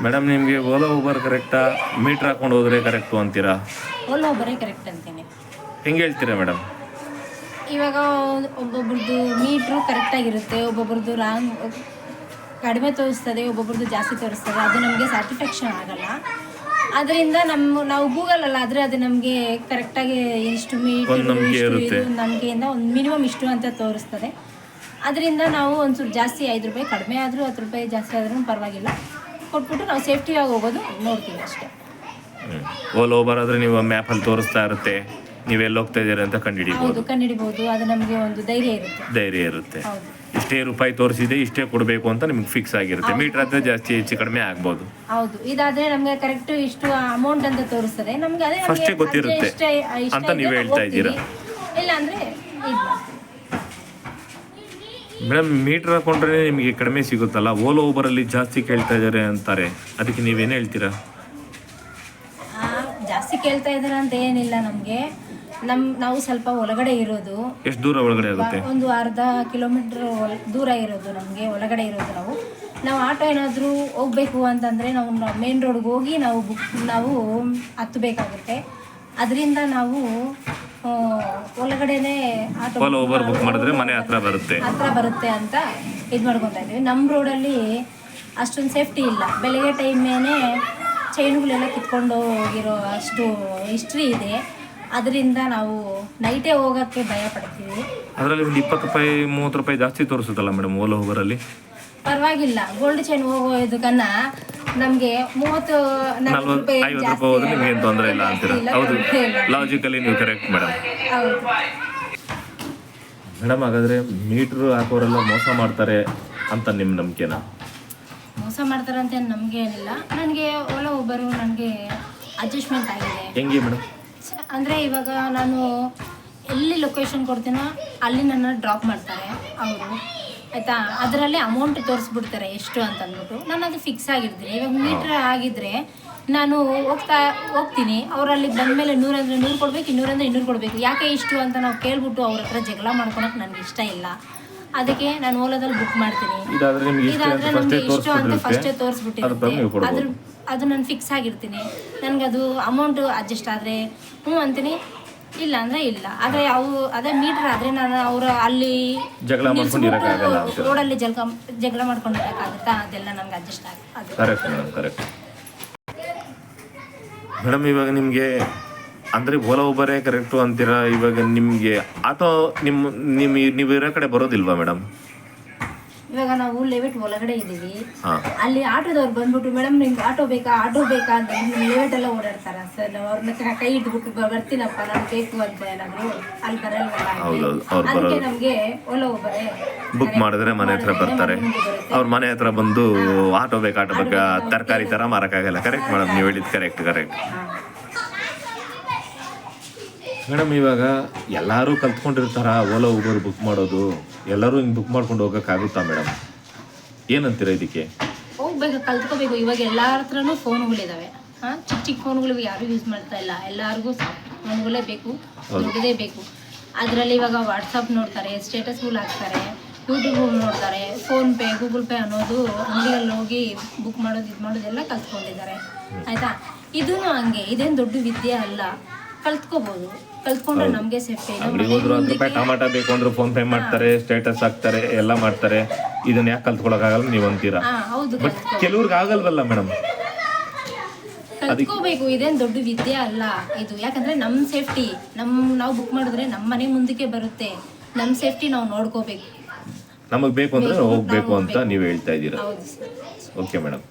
Madam ನಿಮಗೆ Ola Uber ಕರೆಕ್ಟಾ, metre ಹಾಕೊಂಡು ಹೋದರೆ ಕರೆಕ್ಟು ಅಂತೀರಾ? ಓಲಾ ಊಬರೇ ಕರೆಕ್ಟ್ ಅಂತೀನಿ. ಹೆಂಗೆ ಹೇಳ್ತೀರಾ ಮೇಡಮ್? ಇವಾಗ ಒಬ್ಬೊಬ್ರದ್ದು ಮೀಟ್ರು ಕರೆಕ್ಟಾಗಿರುತ್ತೆ, ಒಬ್ಬೊಬ್ರದ್ದು ರಾಂಗ್ ಕಡಿಮೆ ತೋರಿಸ್ತದೆ, ಒಬ್ಬೊಬ್ರದ್ದು ಜಾಸ್ತಿ ತೋರಿಸ್ತದೆ. ಅದು ನಮಗೆ ಸ್ಯಾಟಿಸ್ಫ್ಯಾಕ್ಷನ್ ಆಗಲ್ಲ. ಅದರಿಂದ ನಾವು ಗೂಗಲಲ್ಲ ಆದರೆ ಅದು ನಮಗೆ ಕರೆಕ್ಟಾಗಿ ಇಷ್ಟು ಮೀಟ್ರ್ ನಂಬಿಕೆಯಿಂದ ಒಂದು ಮಿನಿಮಮ್ ಇಷ್ಟು ಅಂತ ತೋರಿಸ್ತದೆ. ಅದರಿಂದ ನಾವು ಒಂಚೂರು ಜಾಸ್ತಿ 5 ರೂಪಾಯಿ ಕಡಿಮೆ ಆದರೂ 10 ರೂಪಾಯಿ ಜಾಸ್ತಿ ಆದ್ರೂ ಪರವಾಗಿಲ್ಲ, ಕೊಟ್ಬಿಟ್ಟು ನಾವು ಸೇಫ್ಟಿಯಾಗಿ ಹೋಗೋದು ನೋಡ್ತೀವಿ ಅಷ್ಟೇ. ಓಲಾ ಊಬರ್ ಆದರೆ ನೀವು ಮ್ಯಾಪಲ್ಲಿ ತೋರಿಸ್ತಾ ಇರುತ್ತೆ, ನೀವೆಲ್ಲಿ ಹೋಗ್ತಾ ಇದ್ದೀರಾ ಅಂತ ಕಂಡುಹಿಡಿಬೋದು. ಅದು ನಮಗೆ ಒಂದು ಧೈರ್ಯ ಇರುತ್ತೆ. ಇಷ್ಟೇ ರೂಪಾಯಿ ತೋರಿಸಿದೆ, ಇಷ್ಟೇ ಕೊಡಬೇಕು ಅಂತ ನಿಮ್ಗೆ ಫಿಕ್ಸ್ ಆಗಿರುತ್ತೆ. ಮೀಟರ್ ಆದರೆ ಜಾಸ್ತಿ ಹೆಚ್ಚು ಕಡಿಮೆ ಆಗ್ಬೋದು. ಹೌದು, ಇದಾದರೆ ನಮಗೆ ಕರೆಕ್ಟ್ ಇಷ್ಟು ಅಮೌಂಟ್ ಅಂತ ತೋರಿಸ್ತದೆ. ನಮಗೆ ಅದೇ ಫಸ್ಟೇ ಗೊತ್ತಿರುತ್ತೆ ಅಂತ ನೀವು ಹೇಳ್ತಾ ಇದ್ದೀರಾ. ಇಲ್ಲ ಅಂದರೆ ಮೇಡಮ್, ಮೀಟರ್ ಹಾಕೊಂಡ್ರೆ ನಿಮಗೆ ಕಡಿಮೆ ಸಿಗುತ್ತಲ್ಲ, ಓಲಾ ಊಬರಲ್ಲಿ ಜಾಸ್ತಿ ಕೇಳ್ತಾ ಇದ್ದಾರೆ ಅಂತಾರೆ, ಅದಕ್ಕೆ ನೀವೇನು ಹೇಳ್ತೀರಾ? ಜಾಸ್ತಿ ಕೇಳ್ತಾ ಇದ್ದಾರೆ ಅಂತ ಏನಿಲ್ಲ. ನಮಗೆ ನಾವು ಸ್ವಲ್ಪ ಒಳಗಡೆ ಇರೋದು. ಎಷ್ಟು ದೂರ ಒಳಗಡೆ ಆಗುತ್ತೆ? ಒಂದು ಅರ್ಧ ಕಿಲೋಮೀಟ್ರ್ ದೂರ ಇರೋದು ನಮಗೆ, ಒಳಗಡೆ ಇರೋದು. ನಾವು ಆಟೋ ಏನಾದರೂ ಹೋಗಬೇಕು ಅಂತಂದರೆ ನಾವು ಮೇನ್ ರೋಡ್ಗೆ ಹೋಗಿ ನಾವು ಹತ್ತಬೇಕಾಗುತ್ತೆ. ಅದರಿಂದ ನಾವು ಒಳಗಡೆನೇ ಓಲಾ ಊಬರ್ ಬುಕ್ ಮಾಡಿದ್ರೆ ಮನೆ ಹತ್ರ ಬರುತ್ತೆ ಅಂತ ಇದು ಮಾಡ್ಕೊತಾ ಇದ್ದೀವಿ. ನಮ್ಮ ರೋಡಲ್ಲಿ ಅಷ್ಟೊಂದು ಸೇಫ್ಟಿ ಇಲ್ಲ. ಬೆಳಗ್ಗೆ ಟೈಮೇನೆ ಚೈನುಗಳೆಲ್ಲ ಕಿತ್ಕೊಂಡು ಹೋಗಿರೋ ಅಷ್ಟು ಹಿಸ್ಟ್ರಿ ಇದೆ. ಅದರಿಂದ ನಾವು ನೈಟೇ ಹೋಗೋಕ್ಕೆ ಭಯ ಪಡ್ತೀವಿ. ಅದರಲ್ಲಿ ಒಂದು 20 ರೂಪಾಯಿ 30 ರೂಪಾಯಿ ಜಾಸ್ತಿ ತೋರಿಸುತ್ತಲ್ಲ ಮೇಡಮ್ ಓಲಾ ಊಬರಲ್ಲಿ? ಪರವಾಗಿಲ್ಲ, ಗೋಲ್ಡ್ ಚೈನ್ ಹೋಗೋದಕ್ಕನ್ನ ನಮಗೆ 30-40 ರೂಪಾಯಿ 50 ರೂಪಾಯಿ ಹೋದ್ರೆ ನಿಮ್ಗೆ ಏನು ತೊಂದರೆ ಇಲ್ಲ ಅಂತೀರಾ? ಹೌದು, ಲಾಜಿಕಲಿ ನೀವು ಕರೆಕ್ಟ್ ಮೇಡಮ್. ಮೇಡಮ್, ಹಾಗಾದರೆ ಮೀಟ್ರ್ ಹಾಕೋರೆಲ್ಲ ಮೋಸ ಮಾಡ್ತಾರೆ ಅಂತ ನಿಮ್ಮ ನಂಬಿಕೆನಾ? ಮೋಸ ಮಾಡ್ತಾರೆ ಅಂತ ನಮಗೆ ಏನಿಲ್ಲ. ನನಗೆ ಓಲಾ ಊಬರು ನನಗೆ ಅಡ್ಜಸ್ಟ್ಮೆಂಟ್ ಆಗಿದೆ. ಹೆಂಗೆ ಮೇಡಮ್? ಅಂದರೆ ಇವಾಗ ನಾನು ಎಲ್ಲಿ ಲೊಕೇಶನ್ ಕೊಡ್ತೀನೋ ಅಲ್ಲಿ ನನ್ನ ಡ್ರಾಪ್ ಮಾಡ್ತಾರೆ ಅವರು, ಆಯಿತಾ? ಅದರಲ್ಲಿ ಅಮೌಂಟ್ ತೋರಿಸ್ಬಿಡ್ತಾರೆ ಎಷ್ಟು ಅಂತಂದ್ಬಿಟ್ಟು. ನಾನು ಅದು ಫಿಕ್ಸ್ ಆಗಿರ್ತೀನಿ. ಇವಾಗ ಮೀಟ್ರ್ ಆಗಿದ್ದರೆ ನಾನು ಹೋಗ್ತೀನಿ, ಅವ್ರು ಅಲ್ಲಿಗೆ ಬಂದಮೇಲೆ 100 ಅಂದರೆ 100 ಕೊಡಬೇಕು, 200 ಅಂದರೆ 200 ಕೊಡಬೇಕು. ಯಾಕೆ ಇಷ್ಟು ಅಂತ ನಾವು ಕೇಳ್ಬಿಟ್ಟು ಅವ್ರ ಹತ್ರ ಜಗಳ ಮಾಡ್ಕೊಳಕ್ಕೆ ನನಗೆ ಇಷ್ಟ ಇಲ್ಲ. ಅದಕ್ಕೆ ನಾನು ಓಲಾದಲ್ಲಿ ಬುಕ್ ಮಾಡ್ತೀನಿ. ಇದಾದರೆ ನಮಗೆ ಇಷ್ಟು ಅಂತ ಫಸ್ಟೇ ತೋರಿಸ್ಬಿಟ್ಟಿರುತ್ತೆ. ಅದು ನಾನು ಫಿಕ್ಸ್ ಆಗಿರ್ತೀನಿ. ನನಗೆ ಅದು ಅಮೌಂಟು ಅಡ್ಜಸ್ಟ್ ಆದರೆ ಅಂತೀನಿ, ಇಲ್ಲ ಅಂದರೆ ಇಲ್ಲ. ಆದರೆ ಅದೇ ಮೀಟ್ರ್ ಆದರೆ ನಾನು ಅಲ್ಲಿ ರೋಡಲ್ಲಿ ಜಗಳ ಮಾಡ್ಕೊಂಡಿರೋಕ್ಕಾಗುತ್ತಾ? ಅದೆಲ್ಲ ನನಗೆ ಅಡ್ಜಸ್ಟ್ ಆಗುತ್ತೆ. ಕರೆಕ್ಟ್ ಮೇಡಮ್, ಇವಾಗ ನಿಮಗೆ ಅಂದರೆ ಓಲಾ ಊಬರೇ ಕರೆಕ್ಟು ಅಂತೀರಾ? ಇವಾಗ ನಿಮಗೆ ಆಟೋ ನೀವು ಇರೋ ಕಡೆ ಬರೋದಿಲ್ವಾ ಮೇಡಮ್? ಇವಾಗ ನಾವು ಲೆವೆಟ್ ಒಳಗಡೆ ಇದ್ದೀವಿ. ಅಲ್ಲಿ ಆಟೋದವ್ರು ಬಂದ್ಬಿಟ್ಟು, ಮೇಡಮ್ ನಿಮ್ಗೆ ಆಟೋ ಬೇಕಾ ಅಂತ ಲೆವೆಟ್ ಎಲ್ಲ ಓಡಾಡ್ತಾರೆ ಸರ್. ನಾವು ಅವ್ರನ್ನ ಕೈ ಇಟ್ಬಿಟ್ಟು ಬರ್ತೀನಪ್ಪ ನಾನು ಬೇಕು ಅಂತ ಏನಾದ್ರು ಅಲ್ಲಿ ಬರಲ್ವಲ್ಲ. ಅದಕ್ಕೆ ನಮಗೆ ಓಲಾ ಊಬರೇ ಬುಕ್ ಮಾಡಿದ್ರೆ ಮನೆ ಹತ್ರ ಬರ್ತಾರೆ. ಅವ್ರ ಮನೆ ಹತ್ರ ಬಂದು ಆಟೋ ಬೇಕಾ ತರಕಾರಿ ಥರ ಮಾರೋಕ್ಕಾಗಲ್ಲ. ಕರೆಕ್ಟ್ ಮೇಡಮ್, ನೀವು ಹೇಳಿದ್ದು ಕರೆಕ್ಟ್. ಮೇಡಮ್, ಇವಾಗ ಎಲ್ಲರೂ ಕಲ್ತ್ಕೊಂಡಿರ್ತಾರ ಓಲಾ ಊಬರ್ ಬುಕ್ ಮಾಡೋದು, ಎಲ್ಲರೂ ಹಿಂಗೆ ಬುಕ್ ಮಾಡ್ಕೊಂಡು ಹೋಗೋಕ್ಕಾಗುತ್ತಾ ಮೇಡಮ್? ಏನಂತೀರಾ ಇದಕ್ಕೆ? ಕಲ್ತ್ಕೋಬೇಕು. ಇವಾಗ ಎಲ್ಲರ ಹತ್ರನೂ ಫೋನ್ಗಳಿದ್ದಾವೆ. ಚಿಕ್ಕ ಫೋನ್ಗಳು ಯಾರೂ ಯೂಸ್ ಮಾಡ್ತಾ ಇಲ್ಲ. ಎಲ್ಲರಿಗೂ ಫೋನ್ಗಳೇ ಬೇಕು, ದುಡ್ಡದೇ ಬೇಕು. ಅದರಲ್ಲಿ ಇವಾಗ ವಾಟ್ಸಪ್ ನೋಡ್ತಾರೆ, ಸ್ಟೇಟಸ್ಗಳು ಹಾಕ್ತಾರೆ, ಯೂಟ್ಯೂಬ್ ನೋಡ್ತಾರೆ. ಫೋನ್ಪೇ, ಗೂಗಲ್ ಪೇ ಅನ್ನೋದು ಅಂಗಡಿಯಲ್ಲಿ ಹೋಗಿ ಬುಕ್ ಮಾಡೋದು ಎಲ್ಲ ಕಲ್ತ್ಕೊಂಡಿದ್ದಾರೆ, ಆಯಿತಾ? ಇದೂ ಹಂಗೆ, ಇದೇನು ದೊಡ್ಡ ವಿದ್ಯೆ ಅಲ್ಲ. ಕಲ್ತ್ಕೋಬೋದು. ಕಲ್ತ್ಕೊಂಡ್ರೆ ನಮಗೆ ಸೇಫ್ಟಿ. ಅಂಗಡಿಗೆ ಹೋದ್ರು 10 ರೂಪಾಯಿ ಟಮಾಟ ಬೇಕು ಅಂದ್ರೆ ಫೋನ್ ಪೇ ಮಾಡ್ತಾರೆ, ಸ್ಟೇಟಸ್ ಹಾಕ್ತಾರೆ, ಎಲ್ಲ ಮಾಡ್ತಾರೆ. ಇದನ್ನ ಯಾಕೆ ಕಲ್ತ್ಕೊಳಕ್ಕಾಗಲ್ಲ ನೀವು ಅಂತೀರಾ? ಬಟ್ ಕೆಲವ್ರಿಗೆ ಆಗಲ್ವಲ್ಲ ಮೇಡಮ್. ಕಲ್ತ್ಕೋಬೇಕು. ಇದೇನು ದೊಡ್ಡ ವಿದ್ಯೆ ಅಲ್ಲ ಇದು. ಯಾಕಂದ್ರೆ ನಮ್ಮ ಸೇಫ್ಟಿ, ನಾವು ಬುಕ್ ಮಾಡಿದ್ರೆ ನಮ್ಮ ಮನೆ ಮುಂದಕ್ಕೆ ಬರುತ್ತೆ. ನಮ್ಮ ಸೇಫ್ಟಿ ನಾವು ನೋಡ್ಕೋಬೇಕು. ನಮಗೆ ಬೇಕು ಅಂದ್ರೆ ಹೋಗ್ಬೇಕು ಅಂತ ನೀವು ಹೇಳ್ತಾ ಇದ್ದೀರಾ? Okay madam.